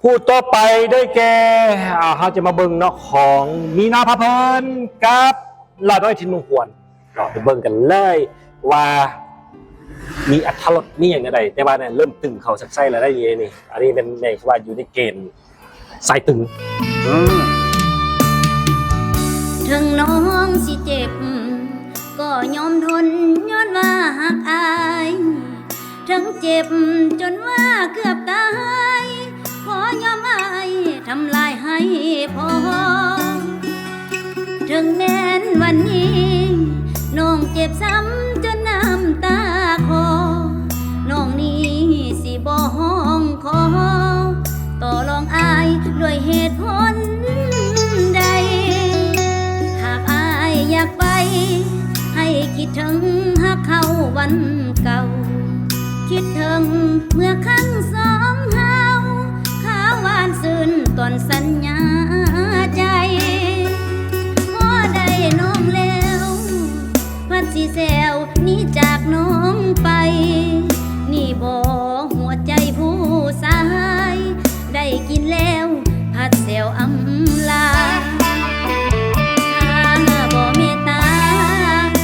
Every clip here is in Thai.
พูดต่อไปได้แก่เขาจะมาเบิ่งเนาะของมีนาภาเพลินกับลาด้อยทินมุงหวนเราไปเบิ่งกันเลยว่ามีอัตรสมีอย่างไรแต่ว่าเนี่ยเริ่มตึงเขาสักไส้แล้วได้ยังไงนี่อันนี้เป็นในว่าอยู่ในเกณฑ์สายตึงถึงน้องสิเจ็บก็ยอมทนย้อนว่าหักอายถึงเจ็บจนว่าเกือบตายขอยอมอายทำลายให้พอถึงแม้นวันนี้น้องเจ็บซ้ำจนน้ำตาคอน้องนี้สิบ่ห้องขอต่อรองอายด้วยเหตุผลใดหากอายอยากไปให้คิดถึงหากเขาวันเก่าคิดถึงเมื่อครั้งสองเฮาข้าวหวานซื่นตอนสัญญาใจพอได้น้องแล้วพัดสิแซวนี้จากน้องไปนี่บ่หัวใจผู้สายได้กินแล้วพัดแซวอำลาบ่เมตตา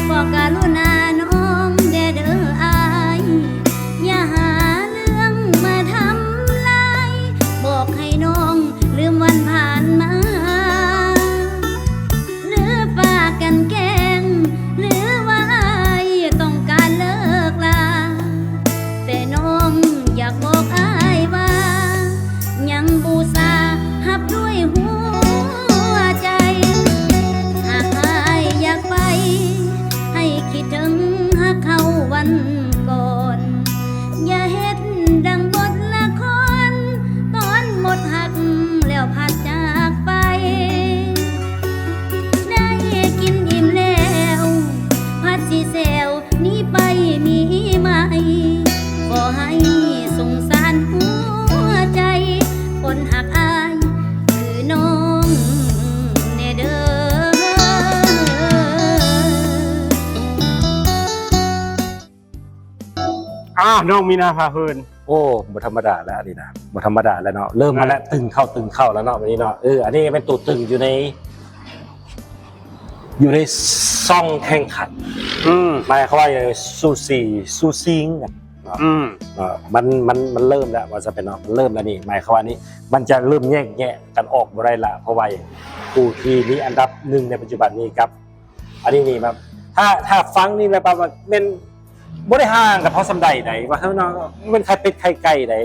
บ่กรุณาน้องเด้ออายอย่าหาเรื่องมาทำลายบอกให้น้องลืมวันผ่านมาหรือฝากกันแกล้งหรือว่าอายต้องการเลิกลาแต่น้องอยากบอกอายว่ายังบูชาหับด้วยหัวใจหากอายอยากไปให้คิดถึงหากเขาวันก่อนอย่าเฮ็ดดังบทละครตอนหมดหักแล้วพัดจากไปได้กินอิ่มแล้วพัดสิแซวนี้ไปมีไหมขอให้สงสารหัวใจคนหักอายคือน้องแน่เด้อน้องมีนาพาเพลินโอ้บ่ธรรมดาแล้วนี่นะบ่ธรรมดาแล้วเนาะเริ่มมาแล้วตึงเข้าแล้วเนาะวันนี้เนาะอันนี้เป็นตัวตึงอยู่ในซ่องแข่งขันหมายความว่าซูซิงกันมันเริ่มแล้วว่าจะเป็นเนาะมันเริ่มแล้วนี่หมายความว่านี้มันจะเริ่มแยกแยะกันออกบ่ได้ละเพราะว่าผู้ที่มีอันดับหนึ่งในปัจจุบันนี้ครับอันนี้นี่แบบถ้าฟังนี่แบบว่าเป็นบ่ได้ห่างกับเพราะสำใดใดว่าเนาะมันไข่เป็ดไข่ไก่ใด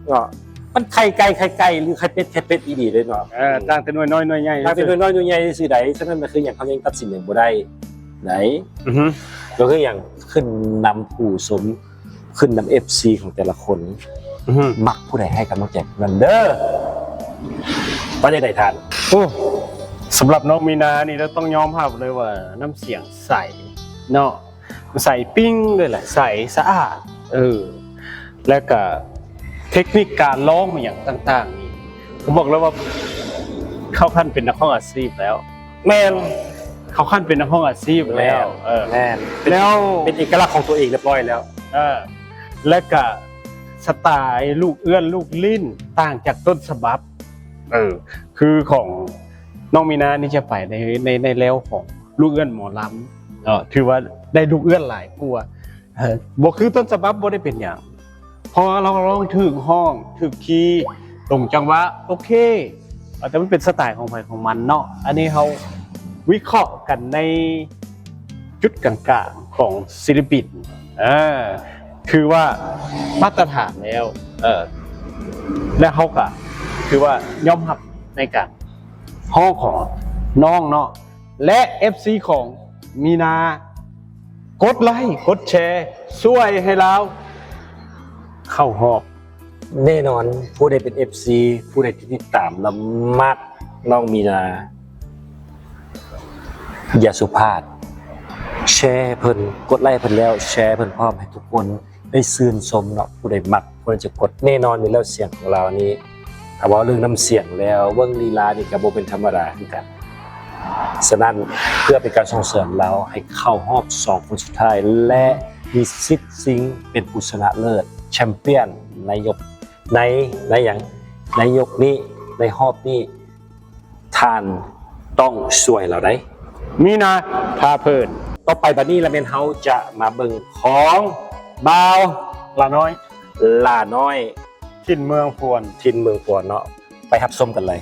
เนาะมันไข่ไก่หรือไข่เป็ดอีดีเลยเนาะต่างแต่น้อยน้อยใหญ่ต่างแต่น้อยน้อยใหญ่สิใดฉะนั้นมันคืออย่างเขายังตัดสินอย่างบ่ได้ไหนก็คืออย่างขึ้นนำผู้สมขึ้นนำ FC ของแต่ละคนมักผู้ใดให้กำลังใจนั่นเด้อว่าได้ทานสำหรับน้องมีนานี่เราต้องยอมรับเลยว่าน้ำเสียงใสเนาะใสปิ้งเลยแหละใสสะอาดและก็เทคนิคการร้องอย่างต่างๆนี่ผมบอกแล้วว่าเข้าขั้นเป็นนักร้องอาชีพแล้วแม่นเข้าขั้นเป็นนักร้องอาชีพแล้วแม่นแล้วเป็นเอกลักษณ์ของตัวเองเรียบร้อยแล้วและก็สไตล์ลูกเอื้อนลูกลิ้นต่างจากต้นฉบับคือของน้องมีนานี่จะไปในแล้วของลูกเอื้อนหมอลำถือว่าได้ลูกเอื้อนหลายกว่าบ่คือต้นฉบับบ่ได้เป็นอย่างพอเราร้องถึงห้องถึงคีย์ตรงจังหวะโอเคแต่มันเป็นสไตล์ของใครของมันเนาะอันนี้เขาวิเคราะห์กันในจุดกลางๆของศิลปินคือว่ามาตรฐานแล้วและเขาก็คือว่ายอมรับในการห้องของน้องเนาะและ FC ของมีนากดไลค์กดแชร์ช่วยให้เราเข้าหอบแน่นอนผู้ใดเป็น FC ผู้ใดที่ติดตามละมักน้องมีนาอย่าสุภาพแชร์เพิ่นกดไลค์เพิ่นแล้วแชร์เพิ่นพร้อมให้ทุกคนได้ชื่นชมเนาะผู้ใดมักควรจะกดแน่นอนอยู่แล้วเสียงของเรานี้ถ้าว่าเรื่องน้ำเสียงแล้วเบิ่งลีลานี่ก็บ่เป็นธรรมดาคือกันฉะนั้นเพื่อเป็นการส่งเสริมเราให้เข้ารอบ2คนสุดท้ายและมีสิทธิ์ชิงเป็นผู้ชนะเลิศแชมเปี้ยนในอย่าง ในยกนี้ในหอบนี้ท่านต้องช่วยเราได้ มีนาพาเพลิน ต่อไปบัดนี้ละเมนเฮาจะมาเบิ่งของบ่าว ละน้อย ลาน้อย ทินเมืองพวน ทินเมืองปวนเนาะไปรับชมกันเลย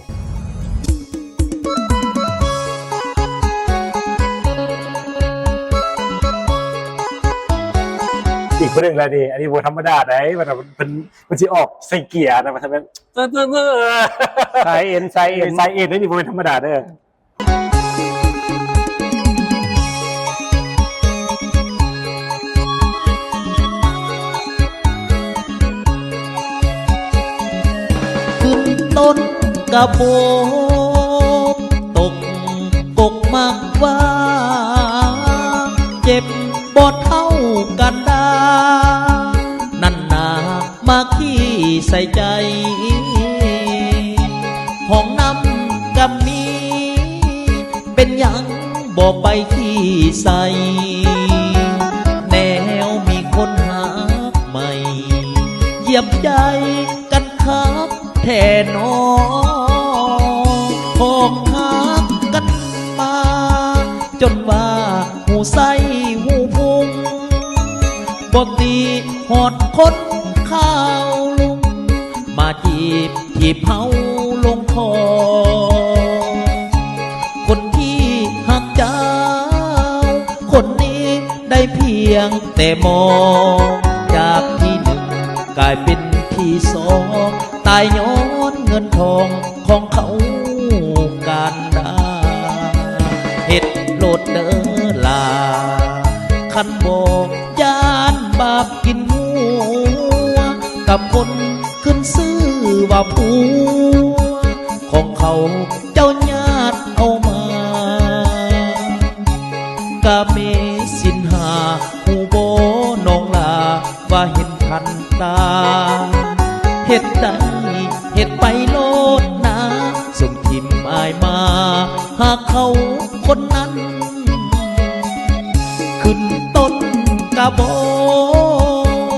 อีกคนหนึ่งแล้วนี่อันนี้โบธรรมดาได้มันจะออกใส่เกียร์นะมันทำเป็นสายเอ็นสายเอ็น ใส่เอ็นนี่โบเป็นธรรมดาเด้อ ขึ้นต้นกระโบกตกกกมักว่า เจ็บบ่เท่ากันดานั่นนามาขี้ใส่ใจ ห้องน้ำกับมีเป็นหยังบ่ไปขี้ใส่ แนวมีคนหาใหม่ เหยียบใจกันคักแท่นอพอกคักกันมา จนว่าหูใสหูพุงบกตีหอดคนข้าวลุงมาจีบที่เผาลงคอคนที่หักเจ้า คนนี้ได้เพียงแต่มองจากที่หนึ่งกลายเป็นที่สองตายย้อนเงินทองของเขาการดาเฮ็ดโลดเด้อลาคันบอกยานบาปกินหัวกับคนขึ้นซื้อว่าผัวของเขาเจ้าญาติเอามากะเมสินหาหูโบน้องลาว่าเห็นทันตาเฮ็ดได้เฮ็ดไปโลดนะส่งทิมอายมาหากเขาคนนั้น ขึ้นต้นกระบอ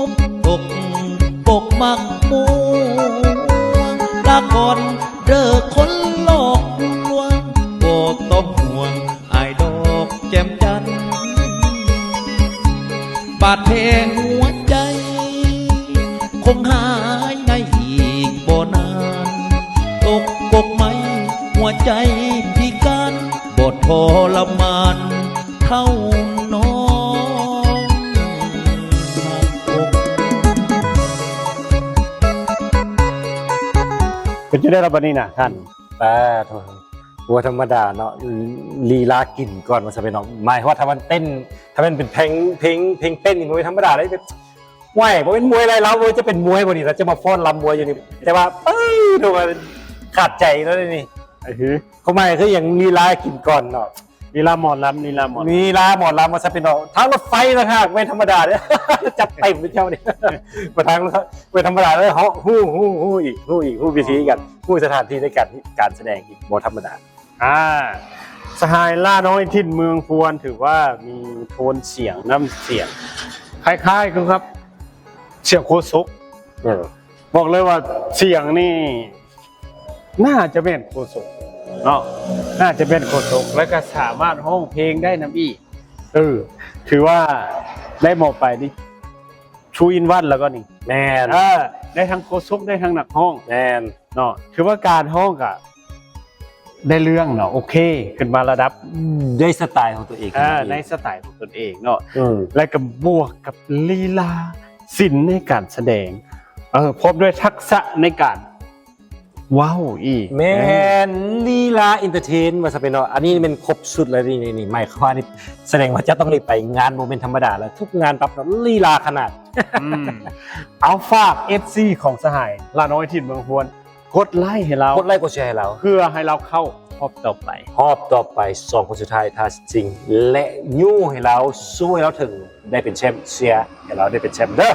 กปกปกมักมัวลาก่อนเด้อคนหลอกลวงบ่ต้องห่วงอายดอกแจ่มจันทร์บาดแผลหัวใจ คงหายในอีกบ่นานตกกกไหมหัวใจพิการบ่ทรมานเท่าน้องหักอก เป็นจะได้รับบันนี้นะท่าน แต่บัวธรรมดาเนาะลีลากินก่อนมันจะเป็นเนาะหมายว่าถ้ามันเต้นถ้ามันเป็นเพลงเต้นนี่มันไม่ธรรมดาเลยไหวเพราะเป็นมวยอะไรเราจะเป็นมวยวันนี้เราจะมาฟ้อนรำมวยอยู่นี่แต่ว่าดูมันขาดใจแล้วนี่เขาไม่คืออย่างลีลากินก่อนเนาะ ลีลาหมอลำลีลาหมอล ลีลาหมอลำมันจะเป็นเนาะทางรถไฟนะฮะไม่ธรรมดาเนี่ยจับเต็มไปเจ้านี่มาทางไม่ธรรมดาเลยเขาฮู้อีกวิธีกันฮู้สถานที่ในการแสดงอีกบ่ธรรมดา สหายล่าน้อยทินเมืองพวนถือว่ามีโทนเสียงน้ำเสียงคล้ายๆกันครับเสียงโคซกบอกเลยว่าเสียงนี่น่าจะเป็นโคซกเนาะน่าจะเป็นโคซกแล้วก็สามารถห้องเพลงได้น้ำอีถือว่าได้หมอไปนี่ชูอินวันแล้วก็นี่ แมน ได้ทั้งโคซกได้ทั้งหนักห้อง แมน เนาะถือว่าการห้องอะได้เรื่องเนาะโอเคขึ้นมาระดับ ด้วยสไตล์ของตัวเอง ในสไตล์ของตนเองเนาะและกับบวกกับลีลาศิลป์ในการแสดงพบด้วยทักษะในการว้าวอีก แมนลีลาอินเตอร์เทนมาสเปนเนาะอันนี้เป็นครบสุดเลยนี่ไม่เขาว่านี่แสดงว่าจะต้องรีบไปงานโมเมนต์ธรรมดาแล้วทุกงานปรับลีลาขนาด เอาฝาก FC ของสหายลาน้อยถิ่นเมืองพวนกดไลค์ให้เรา กดไลค์กดแชร์ให้เรา เพื่อให้เราเข้ารอบต่อไป รอบต่อไป2คนสุดท้ายท้าจริงและยู่ให้เราสู้ให้เราถึงได้เป็นแชมป์เชียร์ให้เราได้เป็นแชมป์เด้อ